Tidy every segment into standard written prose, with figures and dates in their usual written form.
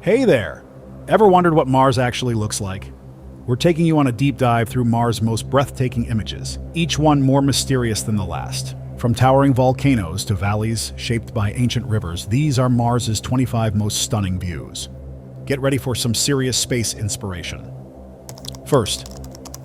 Hey there! Ever wondered what Mars actually looks like? We're taking you on a deep dive through Mars' most breathtaking images, each one more mysterious than the last. From towering volcanoes to valleys shaped by ancient rivers, these are Mars' 25 most stunning views. Get ready for some serious space inspiration. First,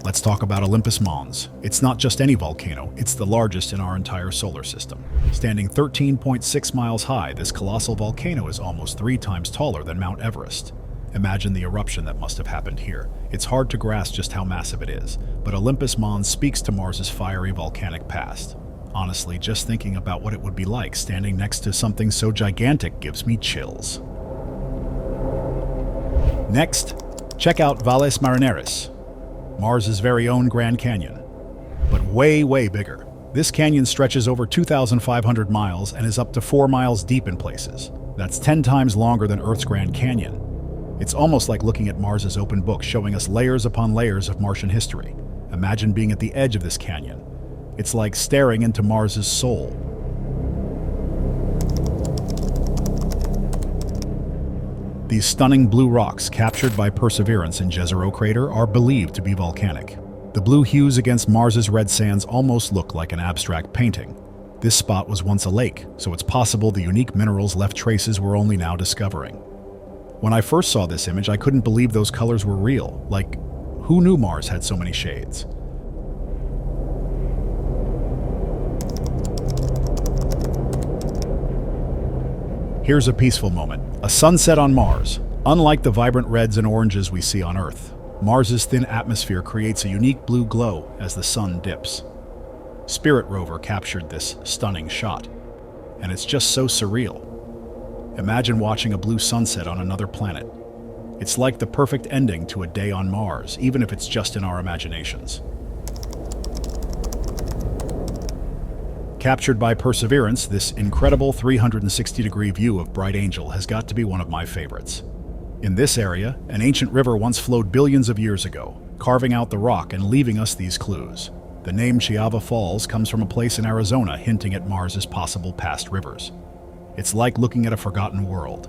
let's talk about Olympus Mons. It's not just any volcano, it's the largest in our entire solar system. Standing 13.6 miles high, this colossal volcano is almost 3 times taller than Mount Everest. Imagine the eruption that must have happened here. It's hard to grasp just how massive it is, but Olympus Mons speaks to Mars' fiery volcanic past. Honestly, just thinking about what it would be like standing next to something so gigantic gives me chills. Next, check out Valles Marineris, Mars' very own Grand Canyon, but way, way bigger. This canyon stretches over 2,500 miles and is up to 4 miles deep in places. That's 10 times longer than Earth's Grand Canyon. It's almost like looking at Mars' open book, showing us layers upon layers of Martian history. Imagine being at the edge of this canyon. It's like staring into Mars' soul. These stunning blue rocks captured by Perseverance in Jezero crater are believed to be volcanic. The blue hues against Mars' red sands almost look like an abstract painting. This spot was once a lake, so it's possible the unique minerals left traces we're only now discovering. When I first saw this image, I couldn't believe those colors were real. Like, who knew Mars had so many shades? Here's a peaceful moment. A sunset on Mars. Unlike the vibrant reds and oranges we see on Earth, Mars' thin atmosphere creates a unique blue glow as the sun dips. Spirit rover captured this stunning shot, and it's just so surreal. Imagine watching a blue sunset on another planet. It's like the perfect ending to a day on Mars, even if it's just in our imaginations. Captured by Perseverance, this incredible 360-degree view of Bright Angel has got to be one of my favorites. In this area, an ancient river once flowed billions of years ago, carving out the rock and leaving us these clues. The name Chiava Falls comes from a place in Arizona, hinting at Mars' possible past rivers. It's like looking at a forgotten world.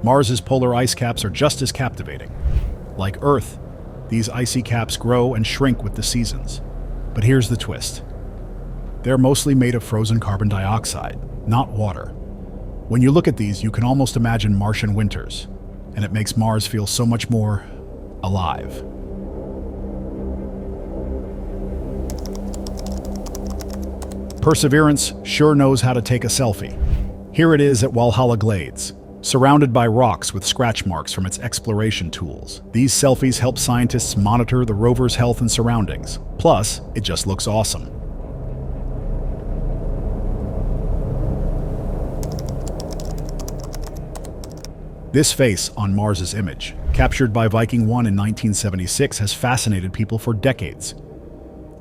Mars' polar ice caps are just as captivating. Like Earth, these icy caps grow and shrink with the seasons. But here's the twist. They're mostly made of frozen carbon dioxide, not water. When you look at these, you can almost imagine Martian winters, and it makes Mars feel so much more alive. Perseverance sure knows how to take a selfie. Here it is at Walhalla Glades, surrounded by rocks with scratch marks from its exploration tools. These selfies help scientists monitor the rover's health and surroundings. Plus, it just looks awesome. This face on Mars' image, captured by Viking 1 in 1976, has fascinated people for decades.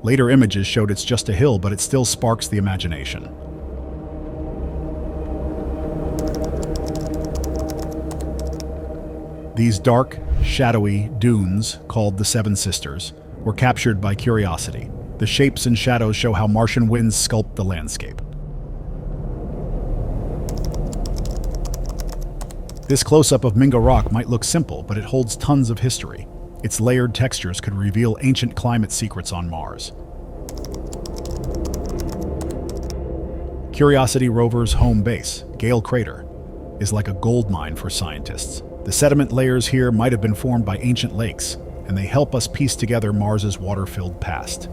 Later images showed it's just a hill, but it still sparks the imagination. These dark, shadowy dunes, called the Seven Sisters, were captured by Curiosity. The shapes and shadows show how Martian winds sculpt the landscape. This close-up of Minga Rock might look simple, but it holds tons of history. Its layered textures could reveal ancient climate secrets on Mars. Curiosity rover's home base, Gale Crater, is like a gold mine for scientists. The sediment layers here might have been formed by ancient lakes, and they help us piece together Mars' water-filled past.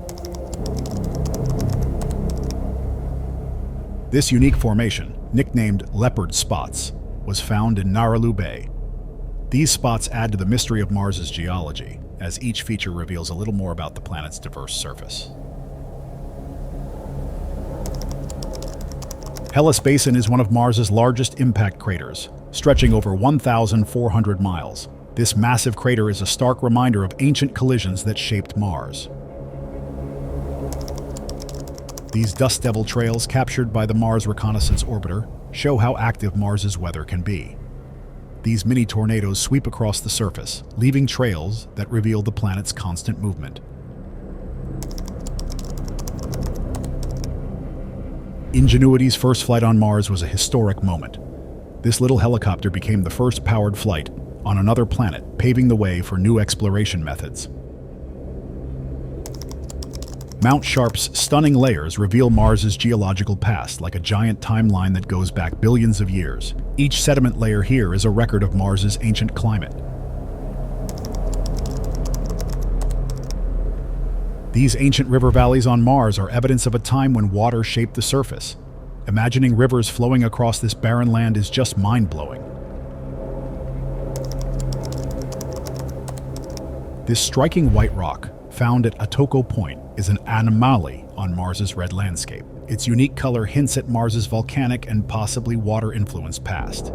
This unique formation, nicknamed leopard spots, was found in Narelu Bay. These spots add to the mystery of Mars' geology, as each feature reveals a little more about the planet's diverse surface. Hellas Basin is one of Mars' largest impact craters, stretching over 1,400 miles. This massive crater is a stark reminder of ancient collisions that shaped Mars. These dust devil trails captured by the Mars Reconnaissance Orbiter show how active Mars' weather can be. These mini tornadoes sweep across the surface, leaving trails that reveal the planet's constant movement. Ingenuity's first flight on Mars was a historic moment. This little helicopter became the first powered flight on another planet, paving the way for new exploration methods. Mount Sharp's stunning layers reveal Mars's geological past like a giant timeline that goes back billions of years. Each sediment layer here is a record of Mars's ancient climate. These ancient river valleys on Mars are evidence of a time when water shaped the surface. Imagining rivers flowing across this barren land is just mind-blowing. This striking white rock, found at Atoko Point, is an anomaly on Mars's red landscape. Its unique color hints at Mars's volcanic and possibly water-influenced past.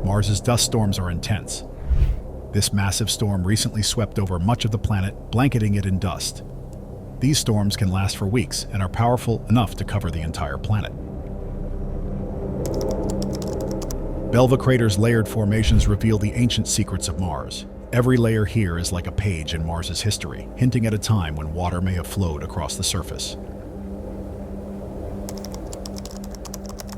Mars's dust storms are intense. This massive storm recently swept over much of the planet, blanketing it in dust. These storms can last for weeks and are powerful enough to cover the entire planet. Belva crater's layered formations reveal the ancient secrets of Mars. Every layer here is like a page in Mars's history, hinting at a time when water may have flowed across the surface.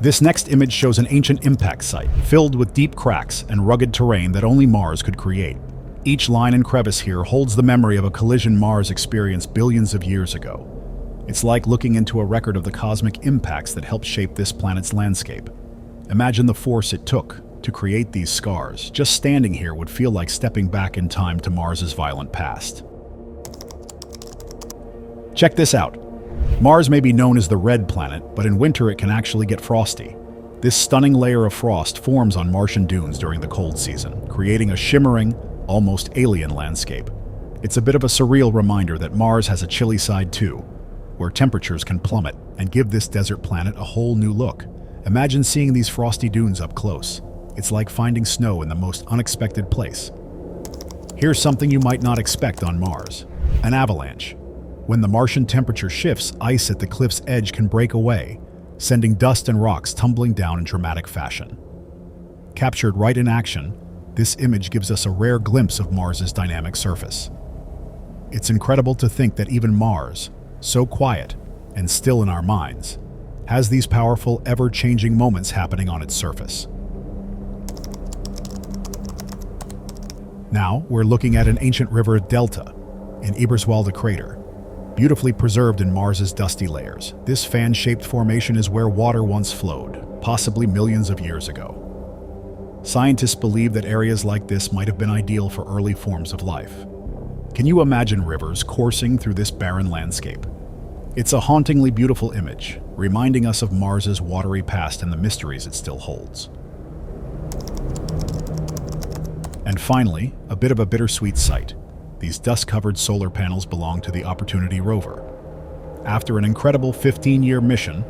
This next image shows an ancient impact site, filled with deep cracks and rugged terrain that only Mars could create. Each line and crevice here holds the memory of a collision Mars experienced billions of years ago. It's like looking into a record of the cosmic impacts that helped shape this planet's landscape. Imagine the force it took to create these scars. Just standing here would feel like stepping back in time to Mars's violent past. Check this out. Mars may be known as the red planet, but in winter it can actually get frosty. This stunning layer of frost forms on Martian dunes during the cold season, creating a shimmering, almost alien landscape. It's a bit of a surreal reminder that Mars has a chilly side too, where temperatures can plummet and give this desert planet a whole new look. Imagine seeing these frosty dunes up close. It's like finding snow in the most unexpected place. Here's something you might not expect on Mars: an avalanche. When the Martian temperature shifts, ice at the cliff's edge can break away, sending dust and rocks tumbling down in dramatic fashion. Captured right in action, this image gives us a rare glimpse of Mars's dynamic surface. It's incredible to think that even Mars, so quiet and still in our minds, has these powerful, ever-changing moments happening on its surface. Now, we're looking at an ancient river delta in Eberswalde crater, beautifully preserved in Mars's dusty layers. This fan-shaped formation is where water once flowed, possibly millions of years ago. Scientists believe that areas like this might have been ideal for early forms of life. Can you imagine rivers coursing through this barren landscape? It's a hauntingly beautiful image, reminding us of Mars's watery past and the mysteries it still holds. And finally, a bit of a bittersweet sight. These dust-covered solar panels belong to the Opportunity rover. After an incredible 15-year mission,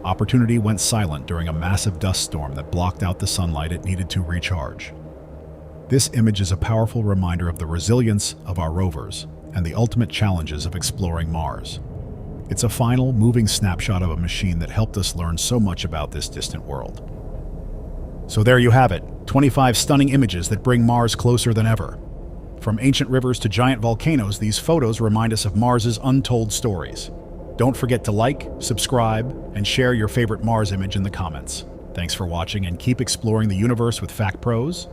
Opportunity went silent during a massive dust storm that blocked out the sunlight it needed to recharge. This image is a powerful reminder of the resilience of our rovers and the ultimate challenges of exploring Mars. It's a final, moving snapshot of a machine that helped us learn so much about this distant world. So there you have it, 25 stunning images that bring Mars closer than ever. From ancient rivers to giant volcanoes, these photos remind us of Mars's untold stories. Don't forget to like, subscribe, and share your favorite Mars image in the comments. Thanks for watching, and keep exploring the universe with Fact Pros.